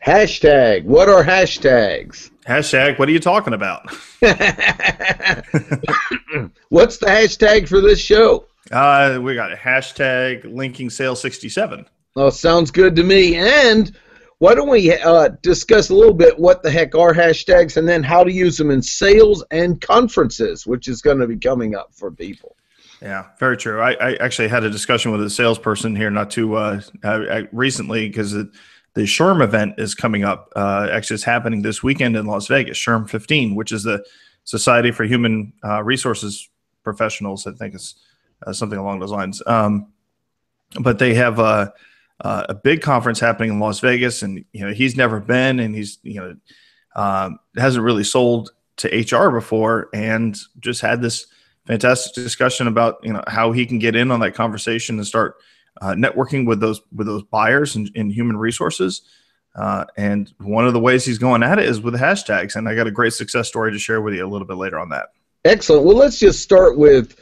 Hashtag. What are hashtags? Hashtag, what are you talking about? What's the hashtag for this show? We got a hashtag linking sales 67. Oh, sounds good to me. And why don't we discuss a little bit what the heck are hashtags and then how to use them in sales and conferences, which is going to be coming up for people. Yeah, very true. I actually had a discussion with a salesperson here not too recently because the SHRM event is coming up. Actually, it's happening this weekend in Las Vegas, SHRM 15, which is the Society for Human Resources Professionals. I think it's something along those lines. But they have a big conference happening in Las Vegas, and he's never been, and he's hasn't really sold to HR before, and just had this fantastic discussion about how he can get in on that conversation and start networking with those buyers in human resources. And one of the ways he's going at it is with hashtags. And I got a great success story to share with you a little bit later on that. Excellent. Well, let's just start with,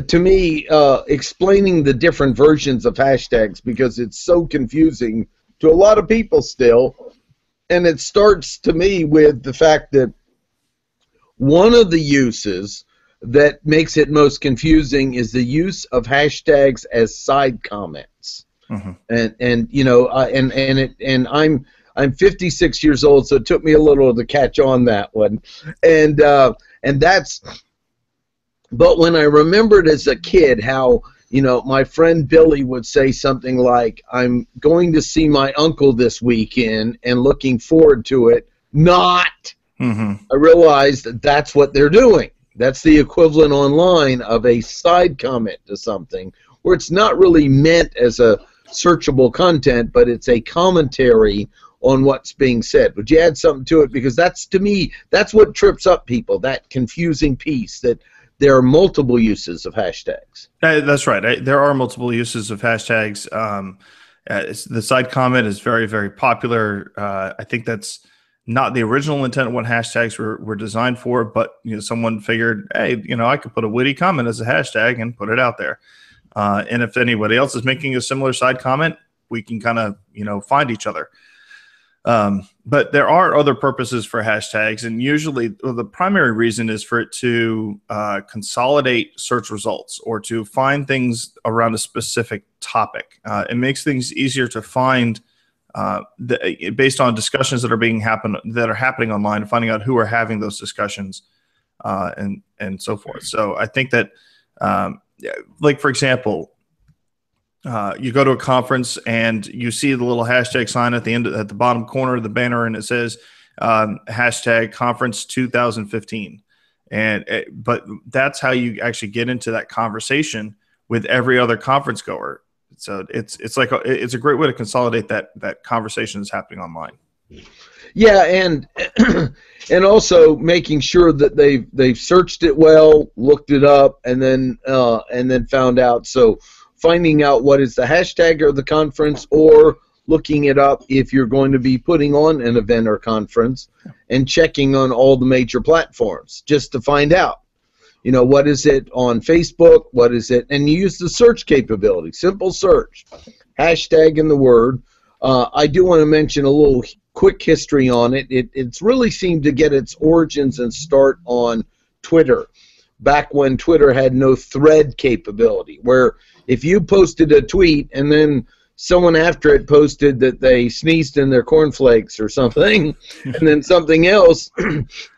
to me, explaining the different versions of hashtags because it's so confusing to a lot of people still. And it starts, to me, with the fact that one of the uses that makes it most confusing is the use of hashtags as side comments. Mm-hmm. And I'm 56 years old, so it took me a little to catch on that one. And that's, but when I remembered as a kid how my friend Billy would say something like, "I'm going to see my uncle this weekend and looking forward to it," not. Mm-hmm. I realized that that's what they're doing. That's the equivalent online of a side comment to something where it's not really meant as a searchable content, but it's a commentary on what's being said. Would you add something to it? Because that's, to me, that's what trips up people, that confusing piece, that there are multiple uses of hashtags. That's right. There are multiple uses of hashtags. The side comment is very, very popular. I think that's not the original intent of what hashtags were designed for, but someone figured, hey, I could put a witty comment as a hashtag and put it out there. And if anybody else is making a similar side comment, we can kind of find each other. But there are other purposes for hashtags, and usually the primary reason is for it to consolidate search results or to find things around a specific topic. It makes things easier to find based on discussions that are happening online, finding out who are having those discussions, and so forth. So I think that, like for example, you go to a conference and you see the little hashtag sign at the bottom corner of the banner, and it says hashtag conference 2015, but that's how you actually get into that conversation with every other conference goer. So it's a great way to consolidate that conversation that's happening online. Yeah, and also making sure that they've searched it well, looked it up, and then found out. So finding out what is the hashtag of the conference, or looking it up if you're going to be putting on an event or conference, and checking on all the major platforms just to find out. What is it on Facebook? What is it? And you use the search capability. Simple search. Hashtag in the word. I do want to mention a little quick history on it. It's really seemed to get its origins and start on Twitter, back when Twitter had no thread capability, where if you posted a tweet and then someone after it posted that they sneezed in their cornflakes or something, and then something else,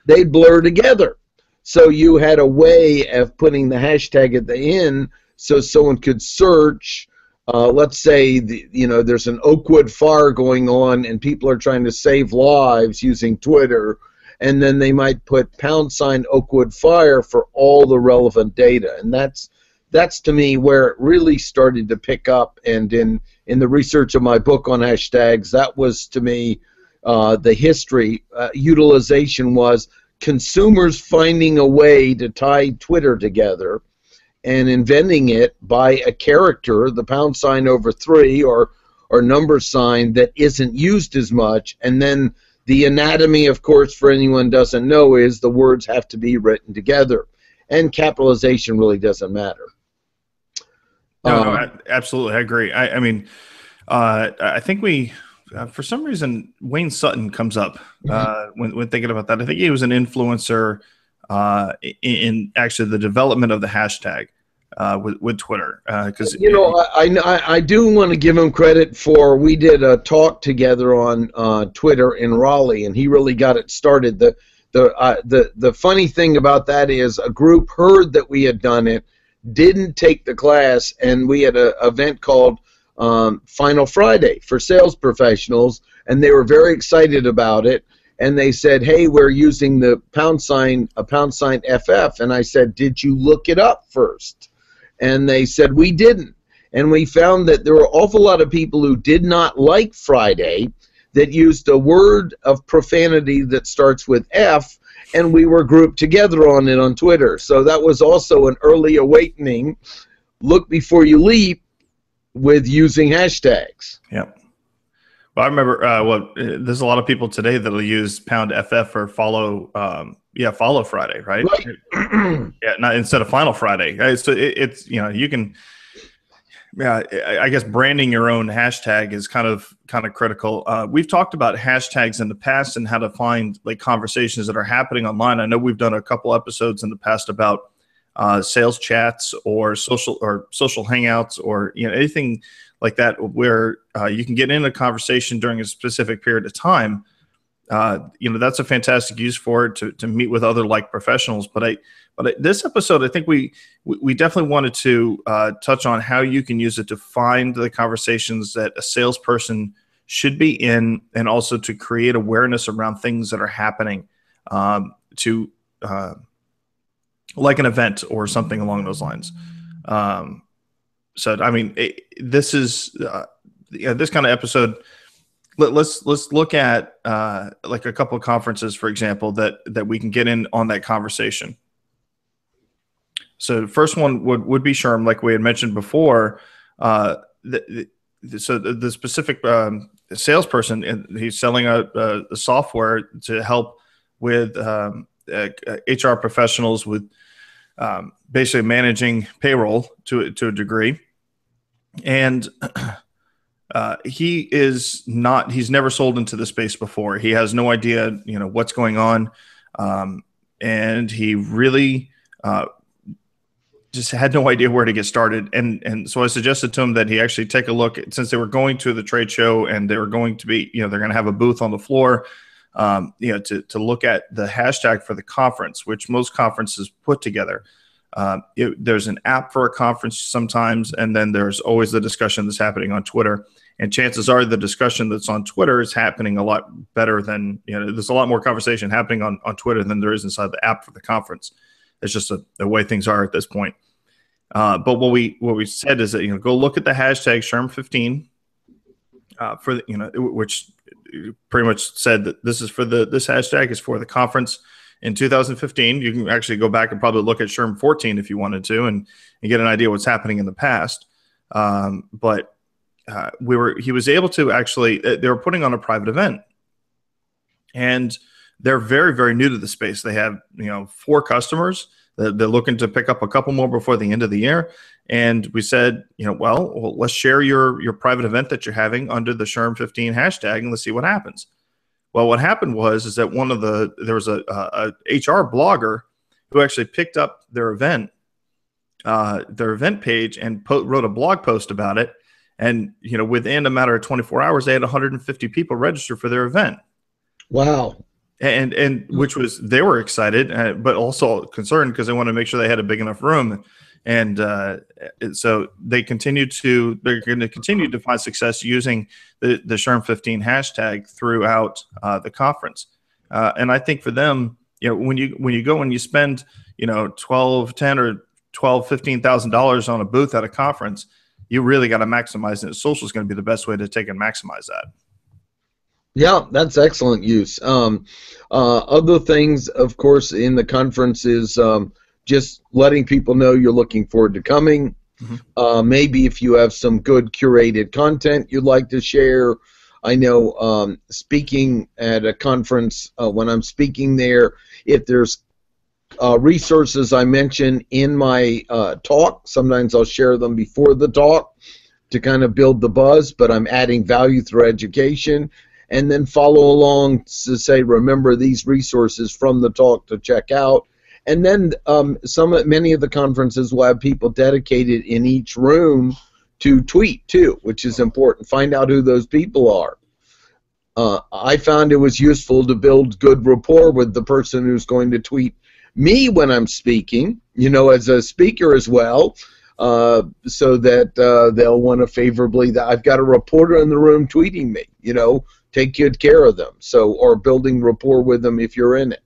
they blur together. So you had a way of putting the hashtag at the end so someone could search. Let's say there's an Oakwood fire going on and people are trying to save lives using Twitter, and then they might put # Oakwood fire for all the relevant data. And that's to me where it really started to pick up. And in the research of my book on hashtags, that was to me the history. Utilization was consumers finding a way to tie Twitter together and inventing it by a character, the # over 3 or number sign that isn't used as much. And then the anatomy, of course, for anyone who doesn't know, is the words have to be written together. And capitalization really doesn't matter. No, absolutely. I agree. I mean, I think for some reason, Wayne Sutton comes up when thinking about that. I think he was an influencer in actually the development of the hashtag with Twitter. Because I do want to give him credit for, we did a talk together on Twitter in Raleigh, and he really got it started. The funny thing about that is a group heard that we had done it, didn't take the class, and we had an event called Final Friday for sales professionals, and they were very excited about it. And they said, "Hey, we're using the # FF." And I said, "Did you look it up first?" And they said, "We didn't." And we found that there were an awful lot of people who did not like Friday that used a word of profanity that starts with F, and we were grouped together on it on Twitter. So that was also an early awakening. Look before you leap with using hashtags. Yep. Well, I remember there's a lot of people today that'll use #FF or follow Friday, right? Yeah, not instead of Final Friday. Right? So it's you can, I guess branding your own hashtag is kind of critical. We've talked about hashtags in the past and how to find like conversations that are happening online. I know we've done a couple episodes in the past about sales chats or social hangouts or anything like that where you can get in a conversation during a specific period of time. That's a fantastic use for it to meet with other like professionals. But this episode, I think we definitely wanted to touch on how you can use it to find the conversations that a salesperson should be in, and also to create awareness around things that are happening like an event or something along those lines. So, I mean, this is this kind of episode. Let's look at like a couple of conferences, for example, that we can get in on that conversation. So the first one would be SHRM, like we had mentioned before. So the specific salesperson, and he's selling a software to help with HR professionals with basically managing payroll to a degree. And he's never sold into the space before. He has no idea, what's going on. And he really just had no idea where to get started. And so I suggested to him that he actually take a look since they were going to the trade show and they were going to be, they're going to have a booth on the floor, to look at the hashtag for the conference, which most conferences put together. There's an app for a conference sometimes, and then there's always the discussion that's happening on Twitter. And chances are the discussion that's on Twitter is happening a lot better than, there's a lot more conversation happening on Twitter than there is inside the app for the conference. It's just the way things are at this point. But what we said is that, go look at the hashtag SHRM15 for which pretty much said that this hashtag is for the conference in 2015. You can actually go back and probably look at SHRM14 if you wanted to and get an idea what's happening in the past. But he was able to actually, they were putting on a private event, and they're very, very new to the space. They have, 4 customers. They're looking to pick up a couple more before the end of the year. And we said, well, let's share your private event that you're having under the SHRM15 hashtag, and let's see what happens. Well, what happened is that there was a HR blogger who actually picked up their event page and wrote a blog post about it. And, within a matter of 24 hours, they had 150 people register for their event. Wow. And which was, they were excited, but also concerned because they wanted to make sure they had a big enough room. And so they're going to continue to find success using the SHRM15 hashtag throughout the conference. And I think for them, when you go and you spend, $10,000 or $15,000 on a booth at a conference, you really got to maximize it. Social is going to be the best way to take and maximize that. Yeah, that's excellent use. Other things, of course, in the conference is just letting people know you're looking forward to coming. Mm-hmm. Maybe if you have some good curated content you'd like to share. I know speaking at a conference, when I'm speaking there, if there's resources I mention in my talk, sometimes I'll share them before the talk. to kind of build the buzz, but I'm adding value through education. And then follow along to say, remember these resources from the talk to check out. And then many of the conferences will have people dedicated in each room to tweet too, which is important. Find out who those people are. I found it was useful to build good rapport with the person who's going to tweet me when I'm speaking, as a speaker as well, so that they'll want to favorably, that I've got a reporter in the room tweeting me, take good care of them. So, or building rapport with them if you're in it.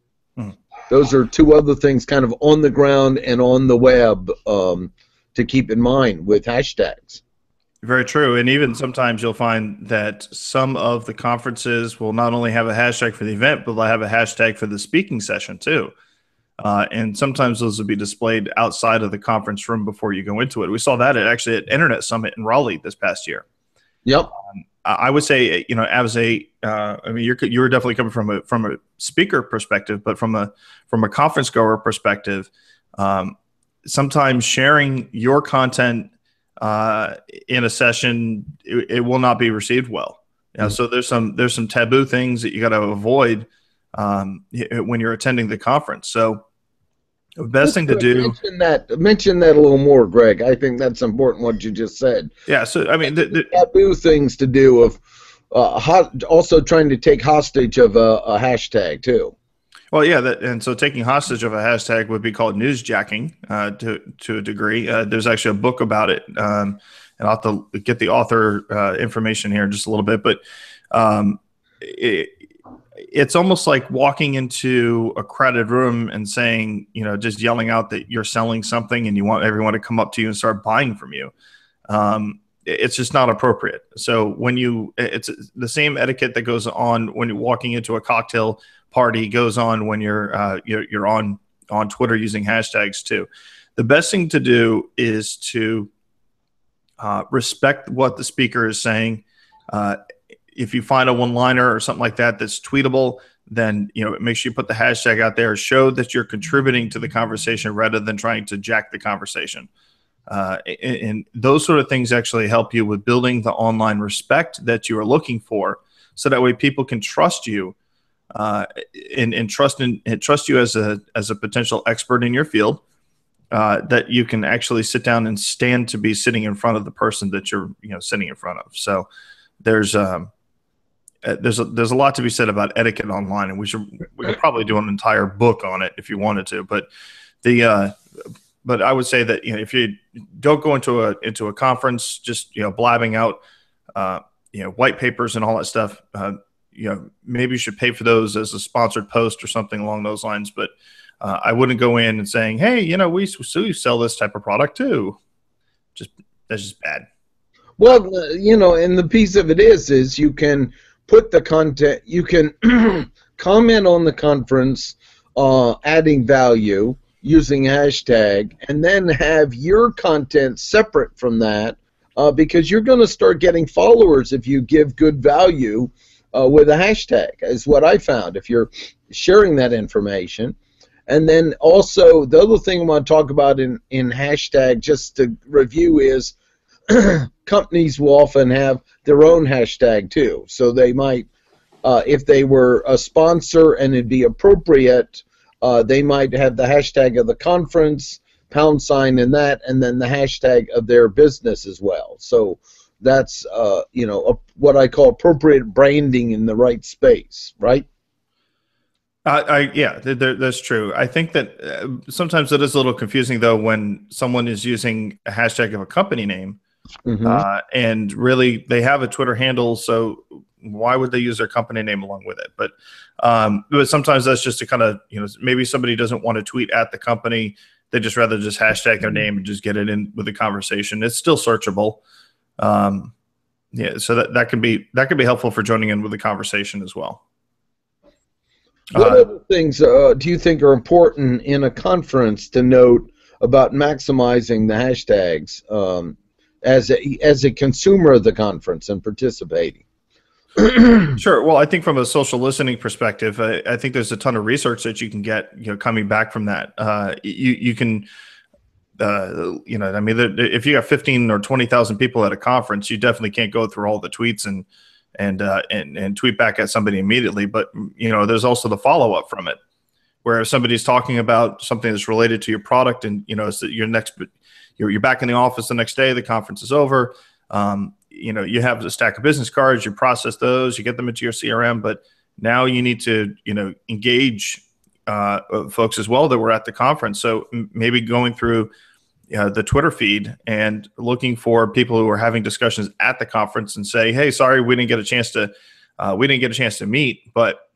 Those are two other things kind of on the ground and on the web to keep in mind with hashtags. Very true. And even sometimes you'll find that some of the conferences will not only have a hashtag for the event, but they'll have a hashtag for the speaking session too. And sometimes those will be displayed outside of the conference room before you go into it. We saw that at Internet Summit in Raleigh this past year. Yep. I would say, as you're definitely coming from a speaker perspective, but from a conference goer perspective, sometimes sharing your content in a session, it will not be received well. So there's some taboo things that you got to avoid when you're attending the conference. So the best thing to do. Mention that a little more, Greg. I think that's important what you just said. Yeah. So I mean, the taboo things to do of also trying to take hostage of a hashtag too. Well, yeah, and so taking hostage of a hashtag would be called newsjacking to a degree. There's actually a book about it, and I'll have to get the author information here in just a little bit. But it's almost like walking into a crowded room and saying, just yelling out that you're selling something and you want everyone to come up to you and start buying from you. It's just not appropriate. So it's the same etiquette that goes on when you're walking into a cocktail party goes on when you're on Twitter using hashtags too. The best thing to do is to respect what the speaker is saying. If you find a one-liner or something like that that's tweetable, then make sure you put the hashtag out there. Show that you're contributing to the conversation rather than trying to jack the conversation. And those sort of things actually help you with building the online respect that you are looking for, so that way people can trust you and trust you as a potential expert in your field. That you can actually sit down and stand to be sitting in front of the person that you're sitting in front of. So there's a lot to be said about etiquette online, and we could probably do an entire book on it if you wanted to. But but I would say that if you don't go into a conference just blabbing out white papers and all that stuff, maybe you should pay for those as a sponsored post or something along those lines. But I wouldn't go in and saying, hey, we sell this type of product too. That's just bad. Well, and the piece of it is you can put the content, you can comment on the conference, adding value using hashtag, and then have your content separate from that, because you're going to start getting followers if you give good value with a hashtag, is what I found, if you're sharing that information. And then also, the other thing I want to talk about in hashtag, just to review, is companies will often have their own hashtag too. So they might, if they were a sponsor and it'd be appropriate, they might have the hashtag of the conference, # in that, and then the hashtag of their business as well. So that's what I call appropriate branding in the right space, right? Yeah, that's true. I think that sometimes it is a little confusing though when someone is using a hashtag of a company name, and really they have a Twitter handle, so why would they use their company name along with it? But sometimes that's just to kind of maybe somebody doesn't want to tweet at the company; they just rather just hashtag their name and just get it in with the conversation. It's still searchable. Yeah, so that can be helpful for joining in with the conversation as well. What other things do you think are important in a conference to note about maximizing the hashtags as a consumer of the conference and participating? Sure. Well, I think from a social listening perspective, I think there's a ton of research that you can get, coming back from that. You can You know, I mean, if you got 15 or 20,000 people at a conference, you definitely can't go through all the tweets and tweet back at somebody immediately. But you know, there's also the follow up from it, where if somebody's talking about something that's related to your product, and you know, it's you're back in the office the next day, the conference is over. You know, you have a stack of business cards, you process those, you get them into your CRM, but now you need to, you know, engage folks as well that were at the conference. So maybe going through the Twitter feed and looking for people who are having discussions at the conference and say, hey, sorry, we didn't get a chance to meet, but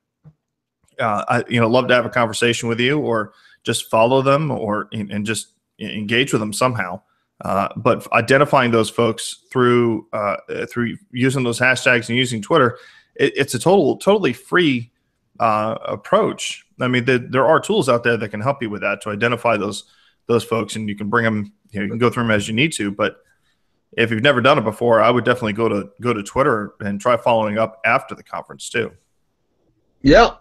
I, you know, love to have a conversation with you, or just follow them, or and just engage with them somehow. But identifying those folks through using those hashtags and using Twitter, it's a totally free approach. I mean, there are tools out there that can help you with that, to identify those folks, and you can bring them. You know, you can go through them as you need to. But if you've never done it before, I would definitely go to Twitter and try following up after the conference too. Yeah,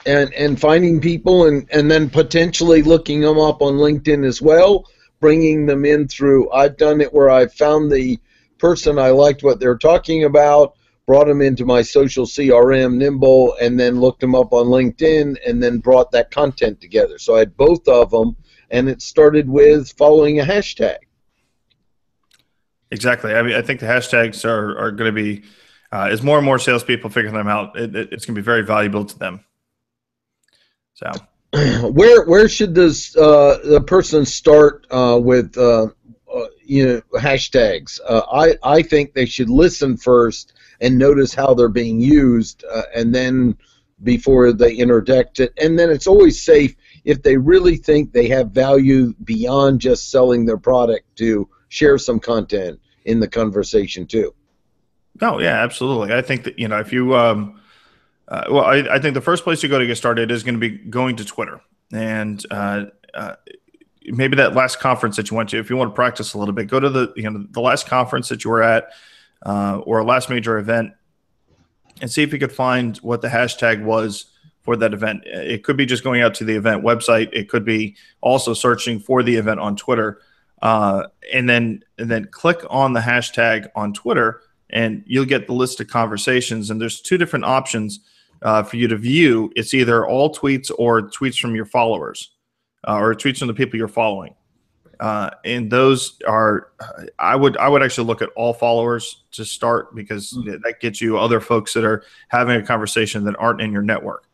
and finding people and then potentially looking them up on LinkedIn as well, bringing them in through. I've done it where I found the person, I liked what they're talking about, brought them into my social CRM, Nimble, and then looked them up on LinkedIn, and then brought that content together. So I had both of them, and it started with following a hashtag. Exactly. I mean, I think the hashtags are going to be, as more and more salespeople figure them out, it's going to be very valuable to them. So, where should the person start with you know, hashtags? I think they should listen first and notice how they're being used, and then before they interject it. And then it's always safe, if they really think they have value beyond just selling their product, to share some content in the conversation too. Oh yeah, absolutely. I think that, you know, if you, I think the first place you go to get started is going to be going to Twitter, and maybe that last conference that you went to. If you want to practice a little bit, go to the last conference that you were at, or a last major event, and see if you could find what the hashtag was for that event. It could be just going out to the event website. It could be also searching for the event on Twitter, and then click on the hashtag on Twitter, and you'll get the list of conversations. And there's two different options for you to view. It's either all tweets or tweets from your followers, or tweets from the people you're following. And those are, I would actually look at all followers to start, because that gets you other folks that are having a conversation that aren't in your network.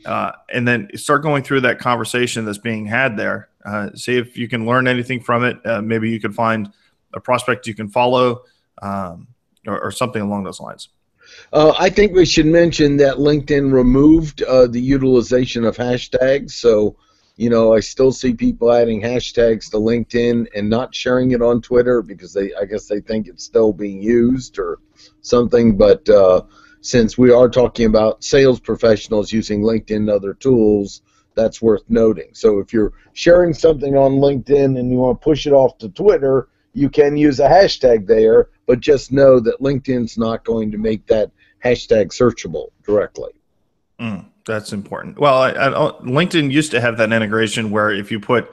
And then start going through that conversation that's being had there. See if you can learn anything from it. Maybe you can find a prospect you can follow, or something along those lines. I think we should mention that LinkedIn removed the utilization of hashtags. So, you know, I still see people adding hashtags to LinkedIn and not sharing it on Twitter, because I guess they think it's still being used or something. But since we are talking about sales professionals using LinkedIn and other tools, that's worth noting. So if you're sharing something on LinkedIn and you want to push it off to Twitter, you can use a hashtag there, but just know that LinkedIn's not going to make that hashtag searchable directly. That's important. Well, LinkedIn used to have that integration where if you put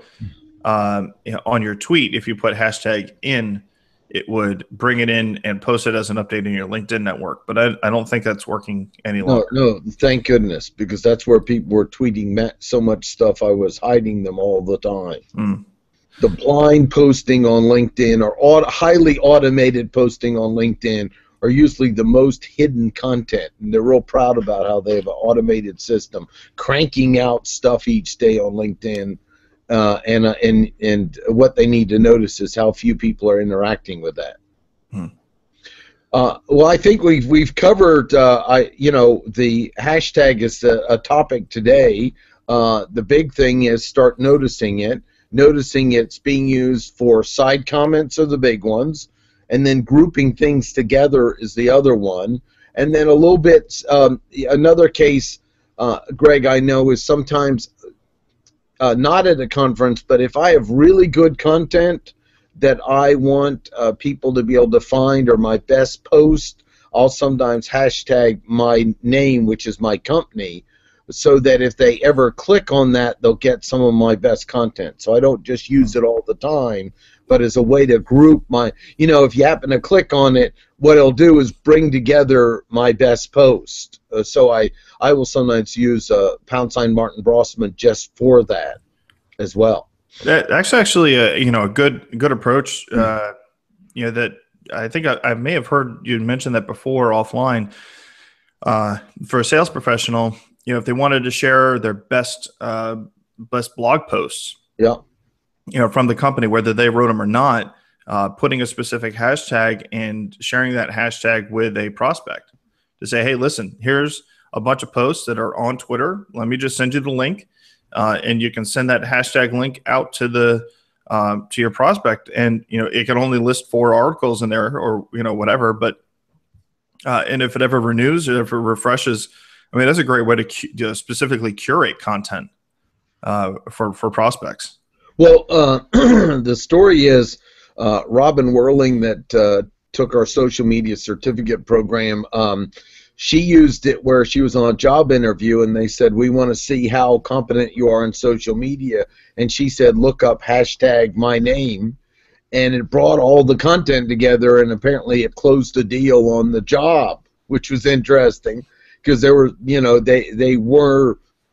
on your tweet, if you put hashtag in, it would bring it in and post it as an update in your LinkedIn network. But I don't think that's working any longer. No, thank goodness, because that's where people were tweeting so much stuff, I was hiding them all the time. The blind posting on LinkedIn, or highly automated posting on LinkedIn, are usually the most hidden content, and they're real proud about how they have an automated system cranking out stuff each day on LinkedIn. And what they need to notice is how few people are interacting with that. Well, I think we've covered. The hashtag is a topic today. The big thing is start noticing it. Noticing it's being used for side comments are the big ones, and then grouping things together is the other one. And then a little bit, another case, Greg, I know is sometimes not at a conference, but if I have really good content that I want people to be able to find, or my best post, I'll sometimes hashtag my name, which is my company. so that if they ever click on that, they'll get some of my best content. So I don't just use it all the time, but as a way to group my, if you happen to click on it, what it'll do is bring together my best post. So I will sometimes use # Martin Brossman just for that as well. That's actually a good approach. That I think I may have heard you mention that before offline. For a sales professional, if they wanted to share their best blog posts, from the company, whether they wrote them or not, putting a specific hashtag and sharing that hashtag with a prospect to say, hey, listen, here's a bunch of posts that are on Twitter. Let me just send you the link, and you can send that hashtag link out to to your prospect, and it can only list 4 articles in there, or whatever. But and if it ever renews or if it refreshes, I mean, that's a great way to specifically curate content for prospects. Well, the story is Robin Whirling that took our social media certificate program. She used it where she was on a job interview, and they said, we want to see how competent you are in social media. And she said, look up hashtag my name. And it brought all the content together, and apparently it closed the deal on the job, which was interesting because they were,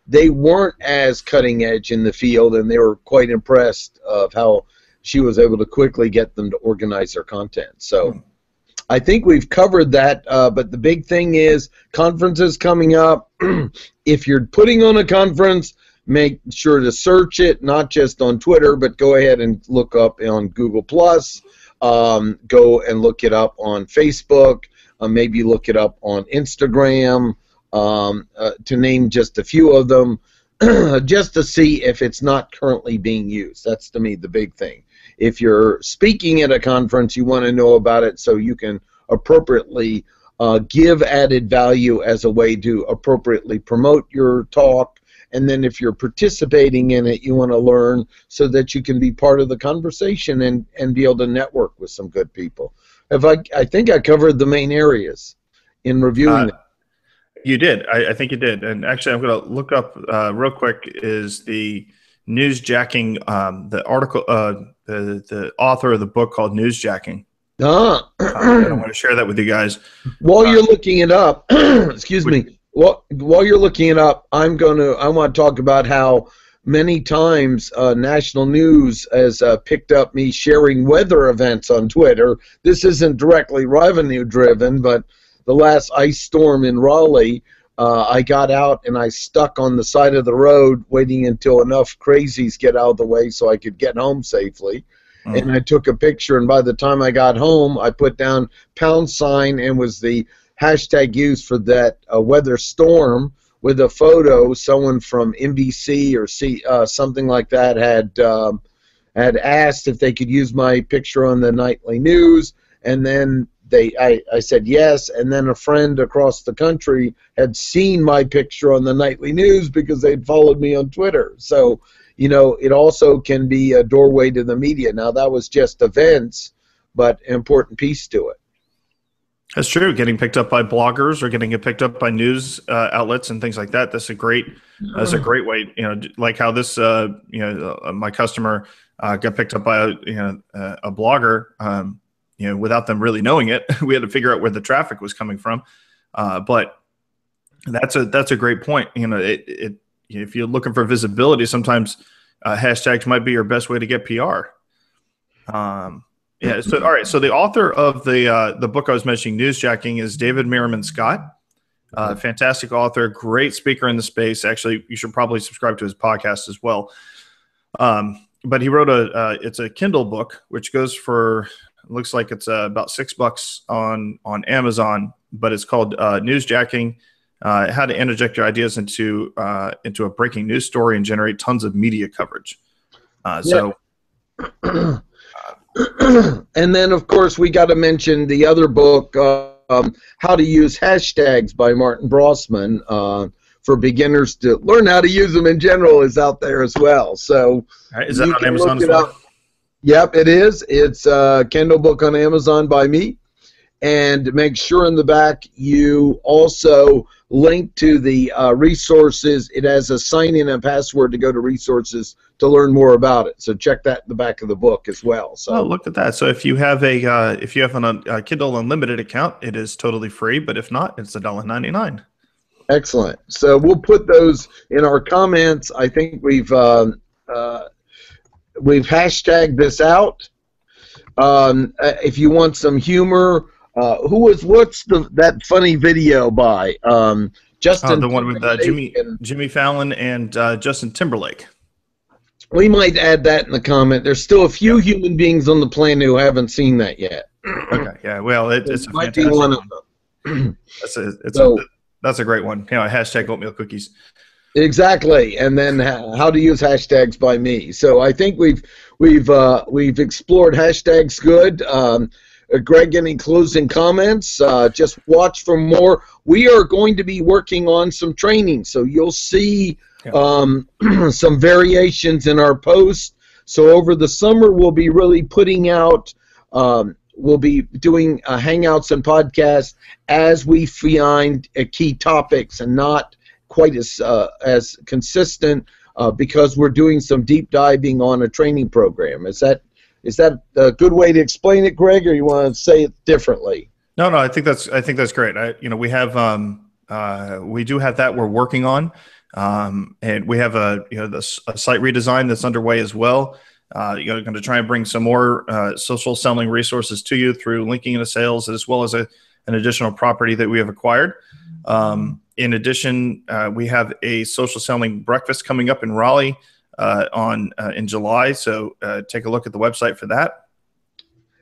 they weren't as cutting edge in the field, and they were quite impressed of how she was able to quickly get them to organize their content. So I think we've covered that, but the big thing is conferences coming up. If you're putting on a conference, make sure to search it, not just on Twitter, but go ahead and look up on Google+. Go and look it up on Facebook. Maybe look it up on Instagram, to name just a few of them, just to see if it's not currently being used. That's, to me, the big thing. If you're speaking at a conference, you want to know about it so you can appropriately give added value as a way to appropriately promote your talk. And then if you're participating in it, you want to learn so that you can be part of the conversation and be able to network with some good people. I think I covered the main areas in reviewing them. You did. I think you did. And actually, I'm going to look up real quick is the newsjacking, the article, the author of the book called Newsjacking. And I want to share that with you guys. While you're looking it up, excuse me. While you're looking it up, I want to talk about how many times national news has picked up me sharing weather events on Twitter. This isn't directly revenue driven, but the last ice storm in Raleigh, I got out and I stuck on the side of the road waiting until enough crazies get out of the way so I could get home safely. And I took a picture, and by the time I got home, I put down # and was the hashtag used for that weather storm with a photo. Someone from NBC or something like that had asked if they could use my picture on the nightly news, and then I said yes, and then a friend across the country had seen my picture on the nightly news because they'd followed me on Twitter. So, it also can be a doorway to the media. Now, that was just events, but an important piece to it. That's true. Getting picked up by bloggers or getting it picked up by news outlets and things like that. That's a great way. Like how this, my customer got picked up by a blogger. Without them really knowing it, we had to figure out where the traffic was coming from. But that's a great point. If you're looking for visibility, sometimes hashtags might be your best way to get PR. So all right. So the author of the book I was mentioning, Newsjacking, is David Merriman Scott. Fantastic author, great speaker in the space. Actually, you should probably subscribe to his podcast as well. But he wrote it's a Kindle book, which goes for, looks like it's about $6 on Amazon, but it's called Newsjacking, how to interject your ideas into a breaking news story and generate tons of media coverage. And then, of course, we got to mention the other book, How to Use Hashtags by Martin Brossman, for beginners to learn how to use them in general, is out there as well. So, is that on Amazon as well? Yep, it is. It's a Kindle book on Amazon by me. and make sure in the back you also link to the resources. It has a sign-in and password to go to resources to learn more about it. So check that in the back of the book as well. So look at that. So if you have a Kindle Unlimited account, it is totally free. But if not, it's $1.99. Excellent. So we'll put those in our comments. I think we've hashtagged this out. If you want some humor, what's that funny video by Justin? The one with Jimmy Fallon and Justin Timberlake. We might add that in the comment. There's still a few human beings on the planet who haven't seen that yet. Okay. Yeah. Well, it's a might be one of them. That's a great one. Hashtag oatmeal cookies. Exactly, and then how to use hashtags by me. So I think we've explored hashtags good. Greg, any closing comments? Just watch for more. We are going to be working on some training, so you'll see some variations in our posts. So over the summer, we'll be really putting out. We'll be doing hangouts and podcasts as we find key topics, and not quite as consistent because we're doing some deep diving on a training program. Is that a good way to explain it, Greg, or you want to say it differently? No, I think that's great. We have we do have that we're working on, and we have a site redesign that's underway as well. Going to try and bring some more social selling resources to you through linking into sales, as well as an additional property that we have acquired. In addition, we have a social selling breakfast coming up in Raleigh in July. So take a look at the website for that.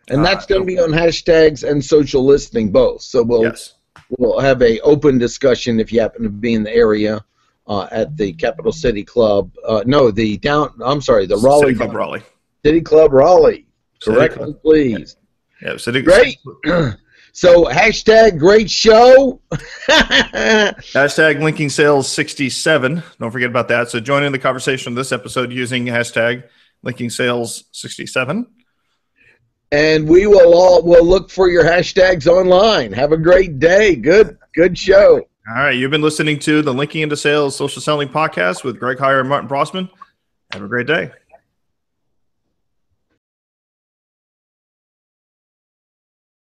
And that's going to be on hashtags and social listening both. So we'll have a open discussion if you happen to be in the area at the Capital City Club. The Raleigh City Club Raleigh. City Club Raleigh. Correctly, please. Yeah, great. So hashtag great show. Hashtag linking sales 67. Don't forget about that. So join in the conversation of this episode using hashtag linking sales 67. And we'll look for your hashtags online. Have a great day. Good show. All right. You've been listening to the Linking into Sales Social Selling Podcast with Greg Heier and Martin Brosman. Have a great day.